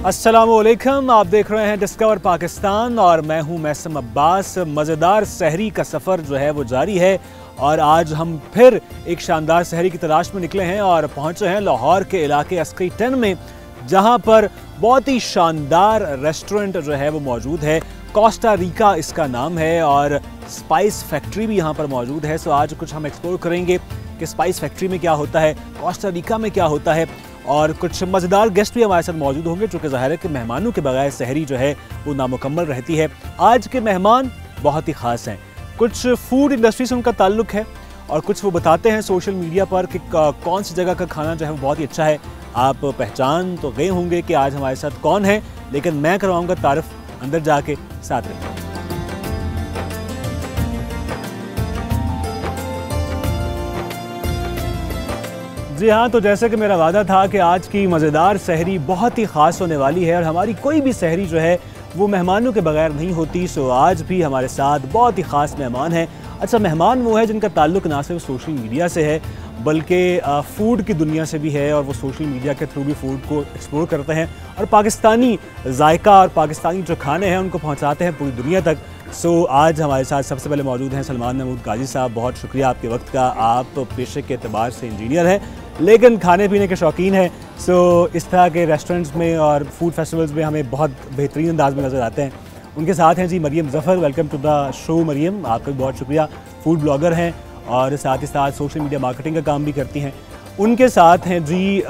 अस्सलामुअलैकुम, आप देख रहे हैं डिस्कवर पाकिस्तान और मैं हूं मैसम अब्बास। मज़ेदार सहरी का सफ़र जो है वो जारी है और आज हम फिर एक शानदार सहरी की तलाश में निकले हैं और पहुंचे हैं लाहौर के इलाके अस्करी 10 में, जहां पर बहुत ही शानदार रेस्टोरेंट जो है वो मौजूद है। कोस्टा रिका इसका नाम है और स्पाइस फैक्ट्री भी यहाँ पर मौजूद है। सो आज कुछ हम एक्सप्लोर करेंगे कि स्पाइस फैक्ट्री में क्या होता है, कोस्टा रिका में क्या होता है, और कुछ मज़ेदार गेस्ट भी हमारे साथ मौजूद होंगे, चूँकि ज़ाहिर है कि मेहमानों के बगैर सहरी जो है वो नामुकम्मल रहती है। आज के मेहमान बहुत ही ख़ास हैं, कुछ फूड इंडस्ट्री से उनका ताल्लुक़ है और कुछ वो बताते हैं सोशल मीडिया पर कि कौन सी जगह का खाना जो है वो बहुत ही अच्छा है। आप पहचान तो गए होंगे कि आज हमारे साथ कौन है, लेकिन मैं करवाऊँगा तारुफ अंदर जाके, साथ रहिए। जी हाँ, तो जैसे कि मेरा वादा था कि आज की मज़ेदार सहरी बहुत ही ख़ास होने वाली है और हमारी कोई भी सहरी जो है वो मेहमानों के बगैर नहीं होती। सो आज भी हमारे साथ बहुत ही ख़ास मेहमान हैं। अच्छा, मेहमान वो है जिनका ताल्लुक़ ना सिर्फ सोशल मीडिया से है बल्कि फ़ूड की दुनिया से भी है और वो सोशल मीडिया के थ्रू भी फ़ूड को एक्सप्लोर करते हैं और पाकिस्तानी जायका और पाकिस्तानी जो खाने हैं उनको पहुँचाते हैं पूरी दुनिया तक। सो आज हमारे साथ सबसे पहले मौजूद हैं सलमान महमूद गाजी साहब। बहुत शुक्रिया आपके वक्त का। आप पेशे के एतबार से इंजीनियर हैं लेकिन खाने पीने के शौकीन हैं। सो इस तरह के रेस्टोरेंट्स में और फूड फेस्टिवल्स में हमें बहुत बेहतरीन अंदाज में नज़र आते हैं। उनके साथ हैं जी Mariam Zafar. Welcome to the show Mariam, आपका भी बहुत शुक्रिया। फूड ब्लॉगर हैं और साथ ही साथ सोशल मीडिया मार्केटिंग का काम भी करती हैं। उनके साथ हैं जी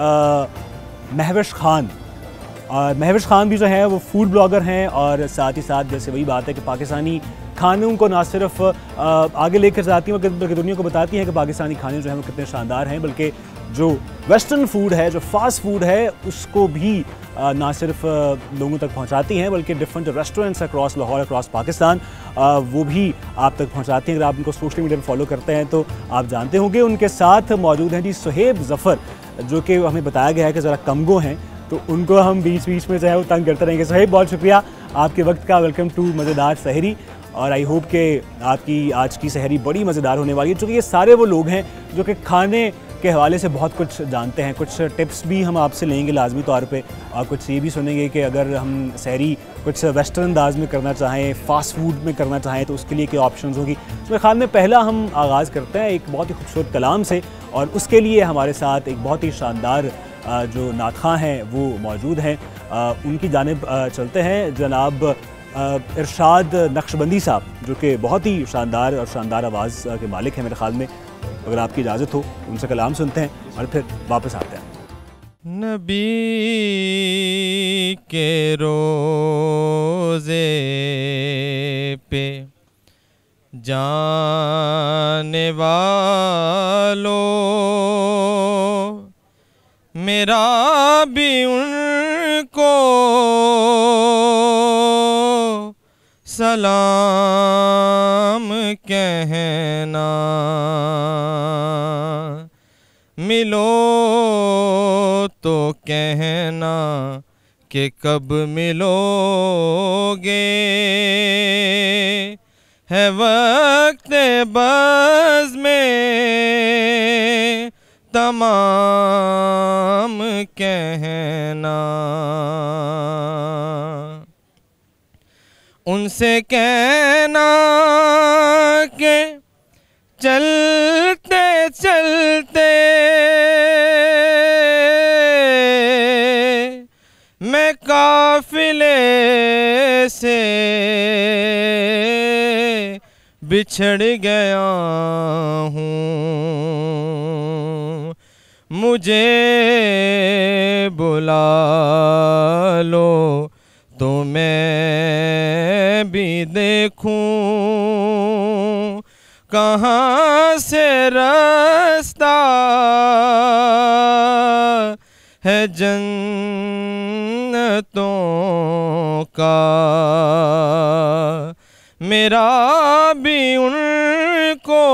महविश खान। और महविश खान भी जो है वो फूड ब्लॉगर हैं और साथ ही साथ जैसे वही बात है कि पाकिस्तानी खानों को ना सिर्फ आगे लेकर जाती हैं बल्कि दुनिया को बताती हैं कि पाकिस्तानी खाने जो हैं वो कितने शानदार हैं, बल्कि जो वेस्टर्न फूड है, जो फास्ट फूड है, उसको भी ना सिर्फ लोगों तक पहुंचाती हैं बल्कि different restaurants across Lahore, across Pakistan वो भी आप तक पहुंचाती हैं। अगर आप उनको सोशल मीडिया पर फॉलो करते हैं तो आप जानते होंगे। उनके साथ मौजूद हैं जी सुहेब ज़फ़र, जो कि हमें बताया गया है कि ज़रा कमगो हैं, तो उनको हम बीच बीच में जो है वो तंग करते रहेंगे। सुहेब, बहुत शुक्रिया आपके वक्त का। वेलकम टू मज़ेदार सहरी और आई होप कि आपकी आज की सहरी बड़ी मज़ेदार होने वाली है, क्योंकि ये सारे वो लोग हैं जो कि खाने के हवाले से बहुत कुछ जानते हैं। कुछ टिप्स भी हम आपसे लेंगे लाजमी तौर पे और कुछ ये भी सुनेंगे कि अगर हम सहरी कुछ वेस्टर्न अंदाज में करना चाहें, फ़ास्ट फूड में करना चाहें तो उसके लिए क्या ऑप्शंस होगी। तो मेरे ख्याल में पहला हम आगाज़ करते हैं एक बहुत ही खूबसूरत कलाम से और उसके लिए हमारे साथ एक बहुत ही शानदार जो नातख़्वां हैं वो मौजूद हैं। उनकी जानिब चलते हैं। जनाब इरशाद नक्शबंदी साहब, जो कि बहुत ही शानदार और शानदार आवाज़ के मालिक हैं मेरे ख्याल में। अगर आपकी इजाज़त हो उनसे कलाम सुनते हैं और फिर वापस आते हैं। नबी के रोज़े पे जाने वालो, मेरा भी उनको सलाम कहना। मिलो तो कहना कि कब मिलोगे, है वक्त बज़ में तमाम कहना। उनसे कहना के चलते चलते मैं काफिले से बिछड़ गया हूँ। मुझे बुला लो तो मैं भी देखूं कहाँ से रास्ता है जन्नतों का। मेरा भी उनको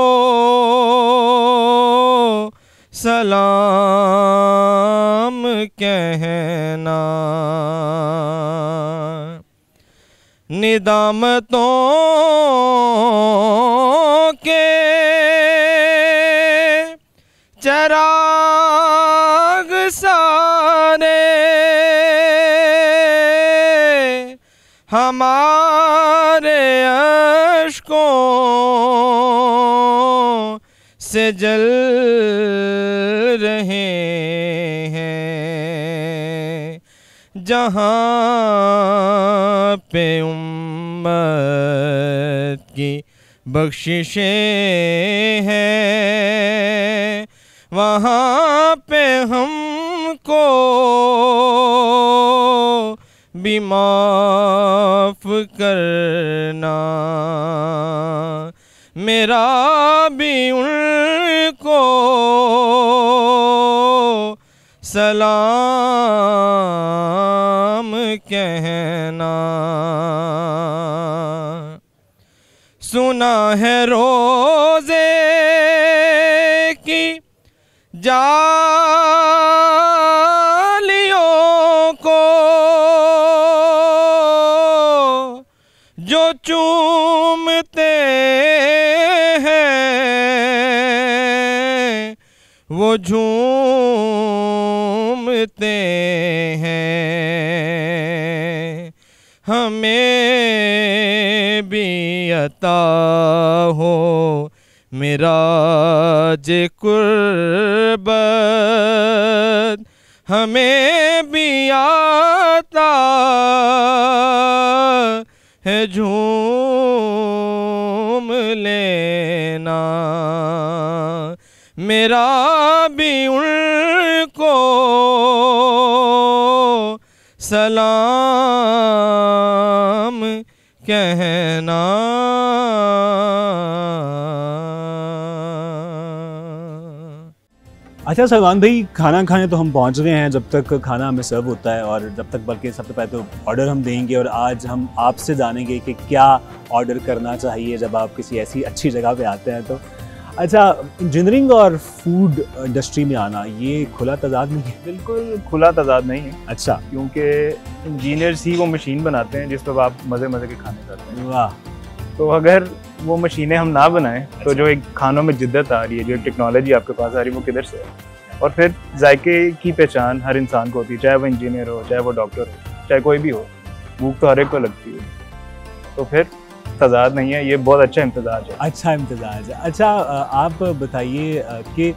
सलाम कहना। निदामतों के चराग सारे हमारे अश्कों से जल रहे हैं। जहाँ पे उम्मत की बख्शिशें हैं, वहाँ पे हमको भी माफ़ करना। मेरा भी उनको सलाम कहना। सुना है रोज़े की जालियों को जो चूमते हैं वो झूमते हैं। हमें भी अता हो मिराज कुर्बत, हमें भी आता है झूम लेना। मेरा भी उनको सलाम कहना। अच्छा सलमान भाई, खाना खाने तो हम पहुंच गए हैं जब तक खाना हमें सर्व होता है, और जब तक बल्कि सबसे पहले तो ऑर्डर हम देंगे, और आज हम आपसे जानेंगे कि क्या ऑर्डर करना चाहिए जब आप किसी ऐसी अच्छी जगह पे आते हैं। तो अच्छा, इंजीनियरिंग और फूड इंडस्ट्री में आना ये खुला तजाद नहीं है? बिल्कुल खुला तजाद नहीं है। अच्छा, क्योंकि इंजीनियर्स ही वो मशीन बनाते हैं जिस पर आप मज़े मज़े के खाने खाते हैं। वाह। तो अगर वो मशीनें हम ना बनाएं तो जो एक खानों में जिद्दत आ रही है, जो एक टेक्नोलॉजी आपके पास आ रही है, वो किधर से है? और फिर जायके की पहचान हर इंसान को होती है, चाहे वो इंजीनियर हो, चाहे वो डॉक्टर हो, चाहे कोई भी हो। भूख तो हर एक को लगती है। तो फिर तजाद नहीं है, ये बहुत अच्छा इम्तजाज है। अच्छा इम्तजाज है। अच्छा, आप बताइए कि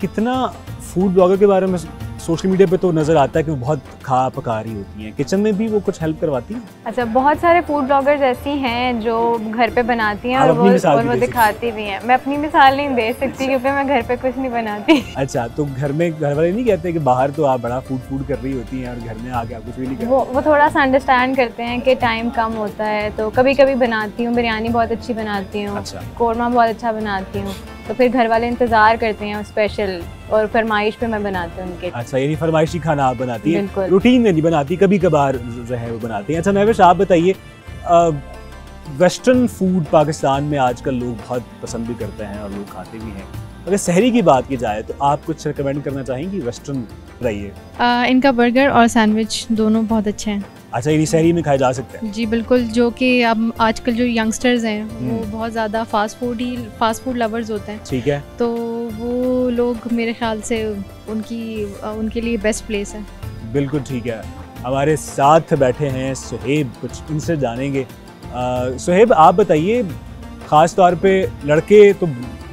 कितना फूड ब्लॉगर के बारे में सोशल मीडिया पे तो नज़र आता है कि वो बहुत खा पका रही होती हैं, किचन में भी वो कुछ हेल्प करवाती हैं? अच्छा, बहुत सारे फूड ब्लॉगर्स ऐसी हैं जो घर पे बनाती हैं और वो दिखाती भी हैं। मैं अपनी मिसाल नहीं दे सकती क्योंकि मैं घर पे कुछ नहीं बनाती। अच्छा, तो घर में घर वाले नहीं कहते कि बाहर तो आप बड़ा फूड कर रही होती हैं और घर में आके आप कुछ भी नहीं करती? वो थोड़ा सा अंडरस्टैंड करते हैं कि टाइम कम होता है, तो कभी कभी बनाती हूँ। बिरयानी बहुत अच्छी बनाती हूँ। अच्छा। कोरमा बहुत अच्छा बनाती हूँ, तो फिर घर वाले इंतज़ार करते हैं स्पेशल, और फरमाइश पे मैं बनाती हूँ उनके। अच्छा, यानी फरमाइशी खाना आप बनाती हैं? बिल्कुल। रूटीन में नहीं बनाती, कभी कभार जो है वो बनाती हैं। अच्छा महविश, आप बताइए, वेस्टर्न फूड पाकिस्तान में आजकल लोग बहुत पसंद भी करते हैं और लोग खाते भी हैं। अगर सहरी की बात की जाए तो आप कुछ रिकमेंड करना चाहेंगी? वेस्टर्न रहिए। इनका बर्गर और सैंडविच दोनों बहुत अच्छे हैं। अच्छा, ये सहरी में खाए जा सकते हैं? जी बिल्कुल, जो कि अब आजकल जो यंगस्टर्स हैं वो बहुत ज़्यादा फास्ट फूड लवर्स होते हैं। ठीक है। तो वो लोग मेरे ख्याल से उनके लिए बेस्ट प्लेस है। बिल्कुल ठीक है। हमारे साथ बैठे हैं सुहेब, कुछ इनसे जानेंगे। सुहेब, आप बताइए, ख़ास तौर पे लड़के तो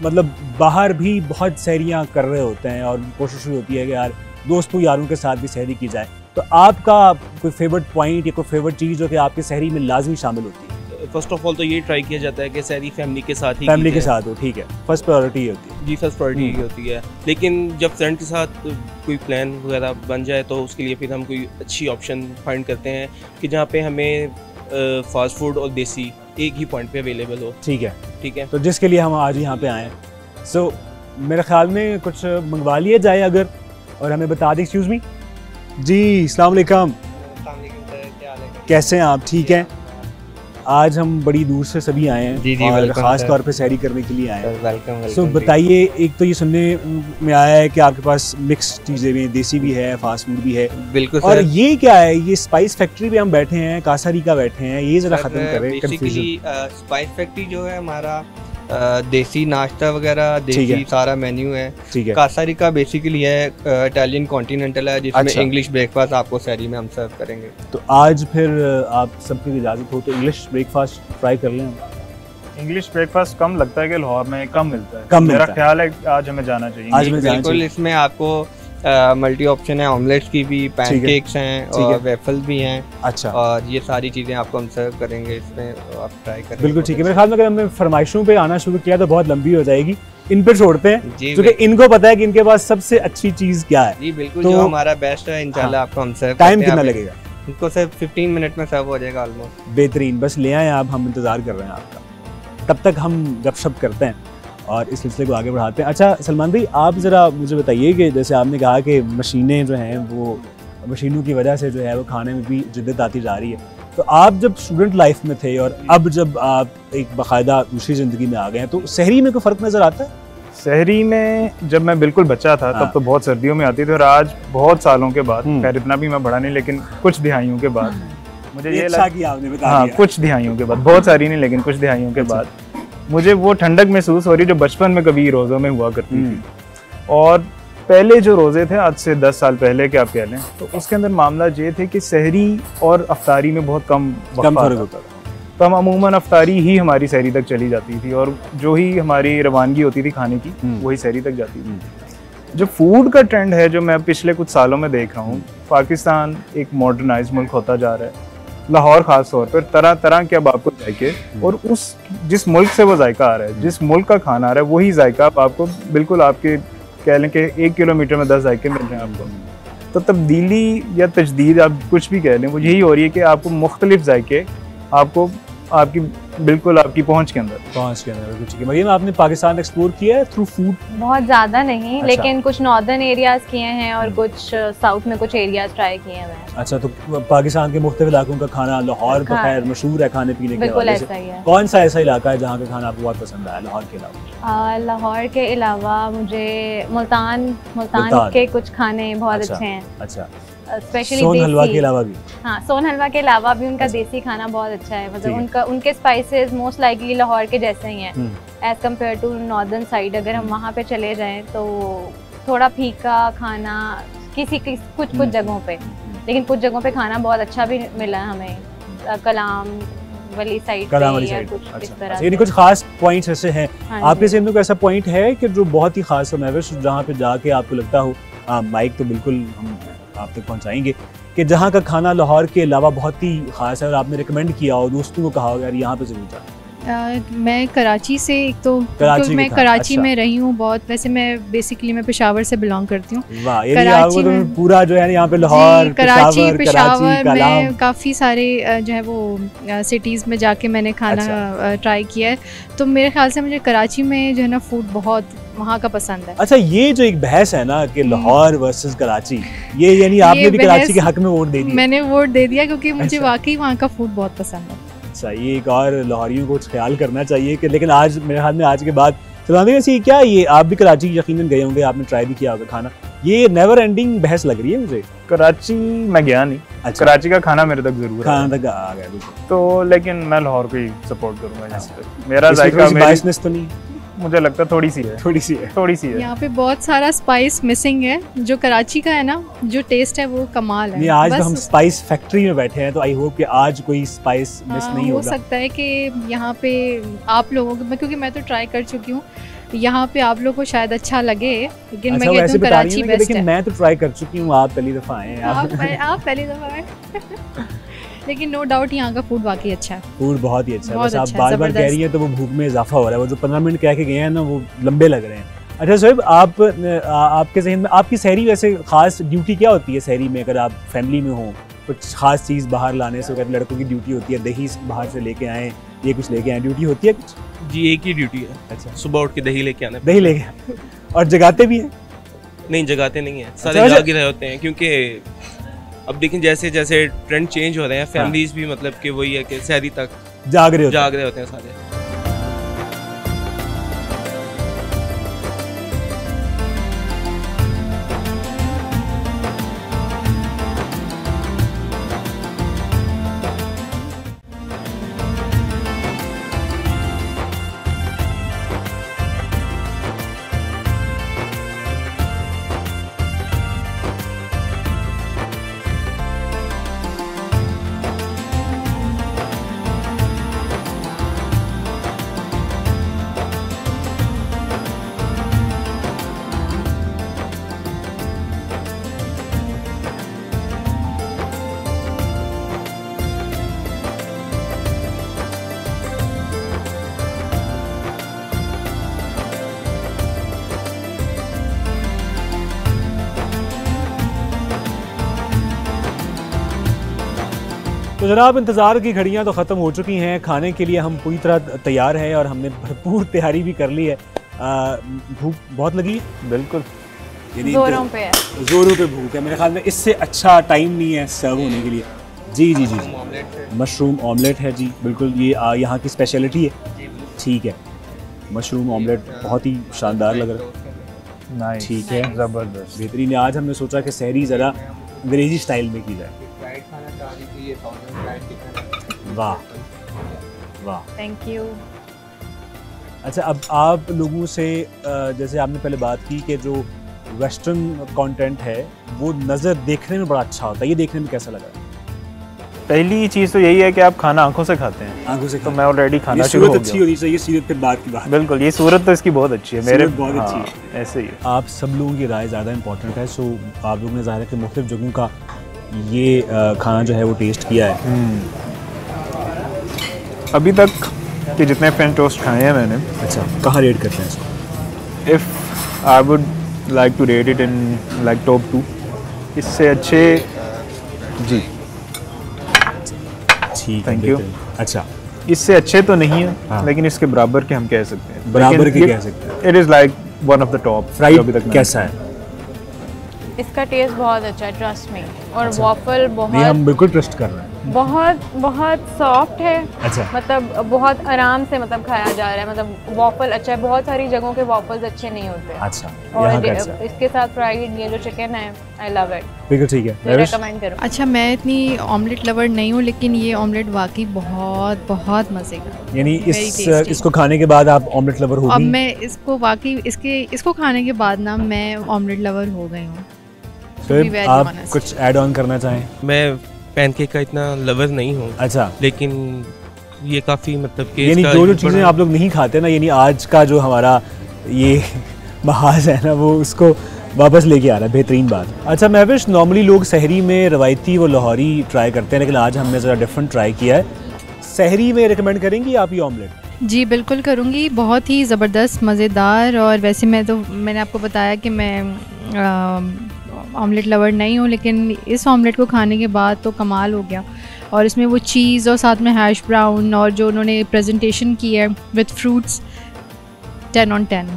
मतलब बाहर भी बहुत सहरियाँ कर रहे होते हैं और कोशिश होती है कि यार दोस्तों यारों के साथ भी सहरी की जाए, तो आपका कोई फेवरेट पॉइंट या कोई फेवरेट चीज़ जो कि आपके सहरी में लाजमी शामिल होती है? फर्स्ट ऑफ ऑल तो ये ट्राई किया जाता है कि सहरी फैमिली के साथ ही फैमिली के साथ हो। ठीक है, फर्स्ट प्रायोरिटी होती है। जी, फर्स्ट प्रायोरिटी होती है। लेकिन जब फ्रेंड के साथ कोई प्लान वगैरह बन जाए तो उसके लिए फिर हम कोई अच्छी ऑप्शन फाइंड करते हैं कि जहाँ पे हमें फास्ट फूड और देसी एक ही पॉइंट पे अवेलेबल हो। ठीक है, ठीक है। तो जिसके लिए हम आज यहाँ पे आए हैं, सो मेरे ख्याल में कुछ मंगवा लिया जाए अगर, और हमें बता दें। एक्सक्यूज़ मी जी, अस्सलाम वालेकुम। कैसे हैं आप? ठीक हैं। आज हम बड़ी दूर से सभी आए हैं। जी जी, और ख़ास तौर पे सहरी करने के लिए आए हैं। वेलकम। सो बताइए, एक तो ये सुनने में आया है कि आपके पास मिक्स चीज़ें भी हैं, देसी भी है, फास्ट फूड भी है। बिल्कुल। और ये क्या है? ये स्पाइस फैक्ट्री पे हम बैठे हैं, कासारी का बैठे हैं, ये ज़रा ख़त्म करें कंफ्यूजन। स्पाइस फैक्ट्री जो है हमारा देसी नाश्ता वगैरह, ठीक है। देसी सारा मेन्यू है। ठीक है। कासारी का बेसिकली है इटालियन कॉन्टिनेंटल है, जिसमें अच्छा। इंग्लिश ब्रेकफास्ट आपको सहरी में हम सर्व करेंगे। तो आज फिर आप सबकी इजाज़त हो तो इंग्लिश ब्रेकफास्ट ट्राई कर लें। इंग्लिश ब्रेकफास्ट कम लगता है कि लाहौर में कम मिलता है, कम मेरा मिलता है। ख्याल है कि आज हमें जाना चाहिए। आज हमें जाना बिल्कुल, चाहिए। इसमें आपको मल्टी ऑप्शन है, ऑमलेट्स की भी, पैनकेक्स हैं ठीक है। और वेफल भी हैं, अच्छा, और ये सारी चीज़ें आपको हम सर्व करेंगे इसमें, तो आप ट्राई करें। बिल्कुल ठीक है। मेरे ख्याल में अगर हमने फरमाइशों पे आना शुरू किया तो बहुत लंबी हो जाएगी, इन पे छोड़ते हैं जी क्योंकि इनको पता है कि इनके पास सबसे अच्छी चीज़ क्या है। जी बिल्कुल, तो जो हमारा बेस्ट है इंशाल्लाह आपको हम सर्व टाइम करते हैं। कितना आप लगेगा? इनको सिर्फ 15 मिनट में सर्व हो जाएगा ऑलमोस्ट। बेहतरीन, बस ले आए आप, हम इंतज़ार कर रहे हैं आपका। तब तक हम गपशप करते हैं और इस सिलसिले को आगे बढ़ाते हैं। अच्छा सलमान भाई, आप ज़रा मुझे बताइए कि जैसे आपने कहा कि मशीनें जो हैं वो मशीनों की वजह से जो है वो खाने में भी जिद्दत आती जा रही है, तो आप जब स्टूडेंट लाइफ में थे और अब जब आप एक बाकायदा दूसरी ज़िंदगी में आ गए हैं, तो सहरी में कोई फ़र्क नज़र आता है? सहरी में जब मैं बिल्कुल बच्चा था हाँ। तब तो बहुत सर्दियों में आती थी, और आज बहुत सालों के बाद, हम्म। खैर इतना भी मैं बड़ा नहीं लेकिन कुछ दिहाइयों के बाद मुझे ये अच्छा किया आपने बता हाँ, दिया। कुछ दिहाइयों के बाद, बहुत सारी नहीं लेकिन कुछ दिहाइयों के बाद मुझे वो ठंडक महसूस हो रही जो बचपन में कभी रोज़ों में हुआ करती थी। और पहले जो रोज़े थे आज से 10 साल पहले के आप कह लें, तो उसके अंदर मामला ये थे कि सहरी और अफ्तारी में बहुत कम कम वक्फा फ़र्क था। होता था। तो हम अमूमन अफ्तारी ही हमारी सहरी तक चली जाती थी, और जो ही हमारी रवानगी होती थी खाने की वही सहरी तक जाती थी। जो फूड का ट्रेंड है जो मैं पिछले कुछ सालों में देख रहा हूँ, पाकिस्तान एक मॉडर्नाइज मुल्क होता जा रहा है। लाहौर खास तौर पर तरह तरह के अब आपको जायके, और उस जिस मुल्क से वो जायका आ रहा है, जिस मुल्क का खाना आ रहा है, वही जायका अब आपको बिल्कुल आपके कह लें कि 1 किलोमीटर में 10 जायके मिल रहे हैं आपको। तो तब्दीली या तजदीद आप कुछ भी कह लें, वो यही हो रही है कि आपको मुख्तलिफ जायके आपको आपकी बिल्कुल आपकी पहुँच के अंदर ठीक है। मरियम, आपने पाकिस्तान एक्सप्लोर किया है थ्रू फूड? बहुत ज़्यादा नहीं, अच्छा। लेकिन कुछ नॉर्दर्न एरियाज़ किए हैं और कुछ साउथ में कुछ एरियाज़ ट्राई किए हैं मैंने। अच्छा, तो पाकिस्तान के मुख्तलिफ इलाकों का खाना, लाहौर तो खैर मशहूर है खाने पीने के बिल्कुल हवाले से। ऐसा ही है। कौन सा ऐसा इलाका है जहाँ का खाना आपको बहुत पसंद आया लाहौर के अलावा? लाहौर के अलावा मुझे मुल्तान मुल्तान। के कुछ खाने बहुत अच्छा। अच्छे हैं, अच्छा, स्पेशली सोन हलवा के देसी। अलावा भी? हाँ, सोन हलवा के अलावा भी उनका देसी खाना बहुत अच्छा है, ठीक मतलब है। उनका उनके स्पाइसेस मोस्ट लाइकली लाहौर के जैसे ही हैं hmm. As compared to northern side. अगर हम वहाँ पे चले जाएं तो थोड़ा फीका खाना कुछ जगहों पे, लेकिन कुछ जगहों पे खाना बहुत अच्छा भी मिला है हमें, कलाम वाली साइड कलाम पे वाली या साइड। कुछ इस अच्छा, तरह अच्छा, यानी से। कुछ खास पॉइंट्स ऐसे हैं हाँ आपके जी। सामने? कोई ऐसा पॉइंट है कि जो बहुत ही खास हो महविश, जहाँ पे जाके आपको लगता हो, हाँ माइक तो बिल्कुल हम आप तक पहुँचाएंगे, कि जहाँ का खाना लाहौर के अलावा बहुत ही खास है और आपने रिकमेंड किया हो, दोस्तों को कहा हो यार यहाँ पे जरूर जाए? मैं कराची से, एक तो कराची क्योंकि मैं के था, कराची अच्छा। में रही हूँ बहुत। वैसे मैं बेसिकली मैं पेशावर से बिलोंग करती हूँ। वाह, यानी कराची आपको तो में- पूरा जो है यहाँ पे लाहौर, जी, कराची, पेशावर कलाम। में काफ़ी सारे जो है वो सिटीज़ में जाके मैंने खाना ट्राई किया है। तो मेरे ख्याल से मुझे कराची में जो है ना फूड बहुत वहाँ का पसंद है। अच्छा, ये जो एक बहस है ना कि लाहौर वर्सेस कराची, ये यानी आपने भी कराची के हक में वोट दे दिया? मैंने वोट दे दिया क्योंकि मुझे अच्छा। वाकई वहाँ का फूड बहुत पसंद है। अच्छा, ये एक और लाहौरियों को कुछ ख्याल करना चाहिए कि, लेकिन आज मेरे हाथ में आज के बाद सलमान वैसे क्या ये आप भी कराची यकीनन गए होंगे, आपने ट्राई भी किया होगा खाना, ये नेवर एंडिंग बहस लग रही है मुझे। कराची मैं गया नहीं, अच्छा। कराची का खाना मेरे तक जरूर खाना है, तक आ गया बिल्कुल। तो लेकिन मैं लाहौर को ही सपोर्ट करूंगा यहाँ अच्छा। पे। मेरा इसमें जायका थोड़ी सी मेरी- बायसनेस तो नहीं? मुझे लगता है थोड़ी सी है, थोड़ी सी है। थोड़ी सी है। यहाँ पे बहुत सारा स्पाइस मिसिंग है। जो कराची का है ना, जो टेस्ट है वो कमाल है। नहीं, आज बस तो हम स्पाइस फैक्ट्री में बैठे हैं, तो आई होप कि आज कोई स्पाइस मिस नहीं हो होगा। सकता है कि यहाँ पे आप लोगों को, क्योंकि मैं तो ट्राई कर चुकी हूँ, यहाँ पे आप लोगों को शायद अच्छा लगे, लेकिन अच्छा, मैं वो कहती ऐसे हूँ बता रही कराची है ना कि बेस्ट लेकिन है। मैं तो ट्राई कर चुकी हूँ, आप पहली दफा आए हैं। आप पहली दफा आए। लेकिन नो डाउट यहाँ का फूड वाकई अच्छा है। फूड बहुत ही अच्छा है, बहुत बस आप अच्छा है, बार बार कह ज़बरदस्त। रही हैं तो वो भूख में इजाफा हो रहा है। वो जो 15 मिनट कह के गए हैं ना, वो लंबे लग रहे हैं। अच्छा सोहेब, आपके जहन में आपकी सहरी वैसे खास ड्यूटी क्या होती है सहरी में? अगर आप फैमिली में हो, कुछ खास चीज़ बाहर लाने से, अगर लड़कों की ड्यूटी होती है दही बाहर से लेके आए, ये कुछ लेके आए, ड्यूटी होती है कुछ? जी, एक ही ड्यूटी है। अच्छा, सुबह उठ के दही लेके आना। दही लेके आए। और जगाते भी हैं? नहीं, जगाते नहीं है, सारे अच्छा। जाग ही रहे होते हैं, क्योंकि अब देखें जैसे जैसे ट्रेंड चेंज हो रहे हैं, फैमिलीज भी मतलब कि वही है कि सहरी तक जाग रहे होते हैं। जाग रहे होते हैं सारे। तो जनाब इंतज़ार की घड़ियां तो ख़त्म हो चुकी हैं, खाने के लिए हम पूरी तरह तैयार हैं और हमने भरपूर तैयारी भी कर ली है। भूख बहुत लगी? बिल्कुल, जोरों पे है, जोरों पे भूख है। मेरे ख्याल में इससे अच्छा टाइम नहीं है सर्व होने के लिए। जी जी जी जी, मशरूम ऑमलेट है जी, बिल्कुल ये यहाँ की स्पेशलिटी है। ठीक है, मशरूम ऑमलेट बहुत ही शानदार लग रहा है। नाइस, ठीक है, ज़बरदस्त, बेहतरीन है। आज हमने सोचा कि सहरी ज़रा अंग्रेज़ी स्टाइल में की जाए। वाह वाह, थैंक यू। अच्छा, अब आप लोगों से जैसे आपने पहले बात की कि जो वेस्टर्न कंटेंट है वो नज़र देखने में बड़ा अच्छा होता है, ये देखने में कैसा लगा? पहली चीज़ तो यही है कि आप खाना आंखों से खाते हैं। आंखों से तो मैं ऑलरेडी खाना ये शुरू हो सूरत गया। अच्छी होनी चाहिए, सीरत फिर बात की बात। बिल्कुल, ये सूरत तो इसकी बहुत अच्छी है, मेरे सूरत बहुत अच्छी हाँ, ऐसे ही है। आप सब लोगों की राय ज़्यादा इंपॉर्टेंट है। सो आप लोगों ने ज़ाहिर है कि मुख्तलिफ जगहों का ये खाना जो है वो टेस्ट किया है। अभी तक के जितने फ्रेंच टोस्ट खाए हैं मैंने, अच्छा, कहाँ रेट करते हैं इसको? If I would like to rate it in like top 2, इससे अच्छे जी, ठीक, थैंक यू। अच्छा, इससे अच्छे तो नहीं है हाँ। लेकिन इसके बराबर के हम कह सकते हैं, बराबर के कह सकते हैं। It is like one of the top. Fried कैसा है? इसका टेस्ट बहुत अच्छा है, ट्रस्ट मी। और अच्छा। वॉफल नहीं, बहुत हम बिल्कुल ट्रस्ट कर रहे हैं। बहुत बहुत सॉफ्ट है। अच्छा, मतलब बहुत आराम से मतलब खाया जा रहा है। मतलब वॉफल अच्छा है, बहुत सारी जगहों के वॉफल्स अच्छे नहीं होते हैं। अच्छा, यहाँ और कैसा है? इसके साथ फ्राइड ये जो चिकन है, आई लव इट, बिल्कुल ठीक है। नरिश? रेकमेंड करूँ। अच्छा, मैं इतनी ऑमलेट लवर नहीं हूँ, लेकिन ये ऑमलेट वाकई बहुत बहुत मज़े का। यानी Very tasty. इसको खाने के बाद आप ऑमलेट लवर हो अब गई? मैं इसको वाकई इसको खाने के बाद ना मैं ऑमलेट लवर हो गई हूँ। फिर very आप honest. कुछ ऐड ऑन करना चाहें? मैं पैनकेक का इतना लवर नहीं हूँ, अच्छा, लेकिन ये काफ़ी मतलब कि यानी इसका जो बड़ा- चीज़ें आप लोग नहीं खाते ना, यानी आज का जो हमारा ये महाज है ना, वो उसको वापस लेके आ रहा है। बेहतरीन बात। अच्छा महविश, नॉर्मली लोग सहरी में रवायती वो लाहौरी ट्राई करते हैं, लेकिन आज हमने ज़रा डिफरेंट ट्राई किया है। सहरी में रिकमेंड करेंगी आप ये ऑमलेट? जी बिल्कुल करूँगी, बहुत ही ज़बरदस्त मज़ेदार। और वैसे मैंने आपको बताया कि मैं ऑमलेट लवर नहीं हूँ, लेकिन इस ऑमलेट को खाने के बाद तो कमाल हो गया। और इसमें वो चीज़ और साथ में हैश ब्राउन और जो उन्होंने प्रेजेंटेशन की है विद फ्रूट्स, 10 on 10।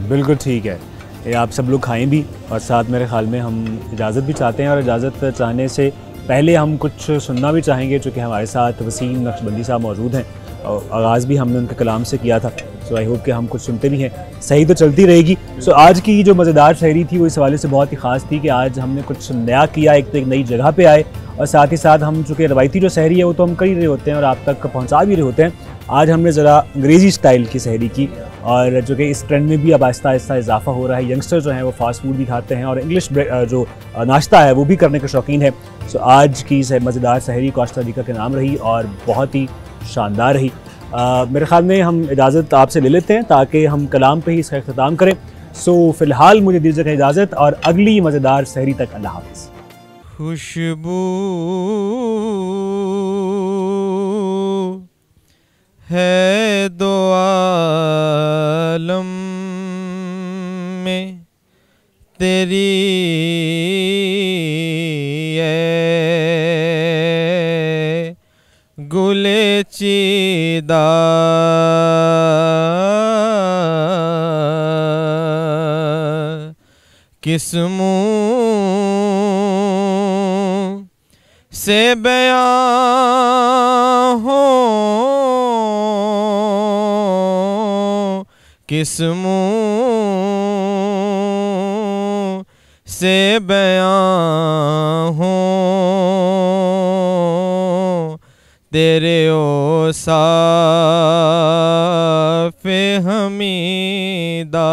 बिल्कुल ठीक है, ये आप सब लोग खाएं भी। और साथ मेरे ख्याल में हम इजाज़त भी चाहते हैं, और इजाज़त चाहने से पहले हम कुछ सुनना भी चाहेंगे, चूँकि हमारे साथ वसीम नक्शबंदी साहब मौजूद हैं और आगाज़ भी हमने उनके कलाम से किया था। सो आई होप कि हम कुछ सुनते भी हैं। सही तो चलती रहेगी। सो आज की जो मज़ेदार सहरी थी वो इस हवाले से बहुत ही ख़ास थी कि आज हमने कुछ नया किया, एक तो एक नई जगह पे आए, और साथ ही साथ हम चूँकि रवायती जो सहरी है वो तो हम कर ही रहे होते हैं और आप तक पहुँचा भी रहे होते हैं। आज हमने ज़रा अंग्रेज़ी स्टाइल की सहरी की, और जो कि इस ट्रेंड में भी अब आहिस्ता आहिस्ता इजाफा हो रहा है। यंगस्टर जो हैं वो फास्ट फूड भी खाते हैं और इंग्लिश जो नाश्ता है वो भी करने के शौकीन है। सो आज की मज़ेदार सहरी कोस्टा रिका के नाम रही और बहुत ही शानदार रही। मेरे ख्याल में हम इजाज़त आपसे ले लेते हैं ताकि हम कलाम पे ही इसका अख्ताम करें। सो फ़िलहाल मुझे दीजिए इजाज़त, और अगली मज़ेदार सहरी तक अल्लाह हाफ़िज़। खुशबू है दो आलम में तेरी गुले चीदा किस मुँह से बयां हो, किस मुँह से बयां हो तेरे औसाफ़े हमीदा।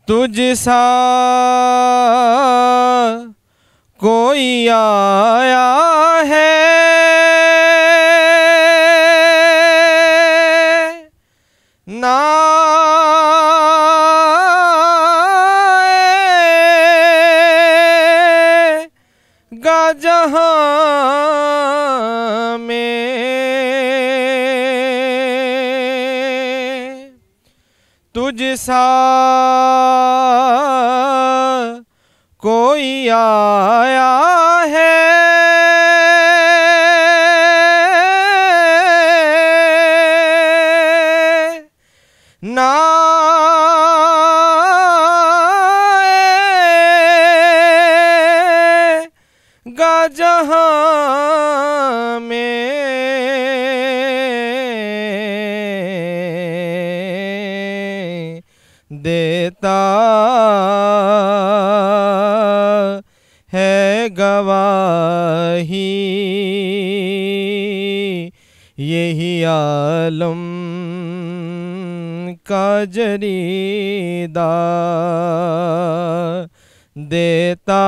तुझ सा कोई आया है ना गा जहां में तुझ सा कोई आया देता है गवाही, यही आलम का जरीदा देता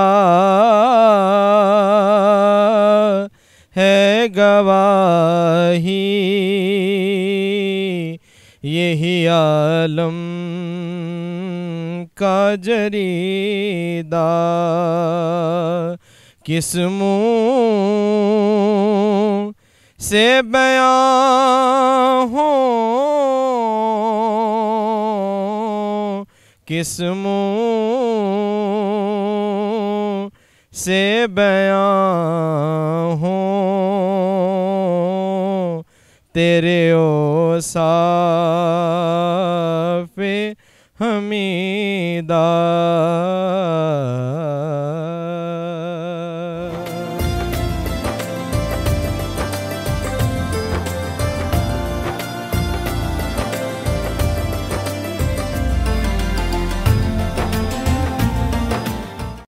है गवाही, यही आलम का जरीदा। किस मुँह से बयां हो, किस मुँह से बयां हो, तेरे औसाफ़े हमीदा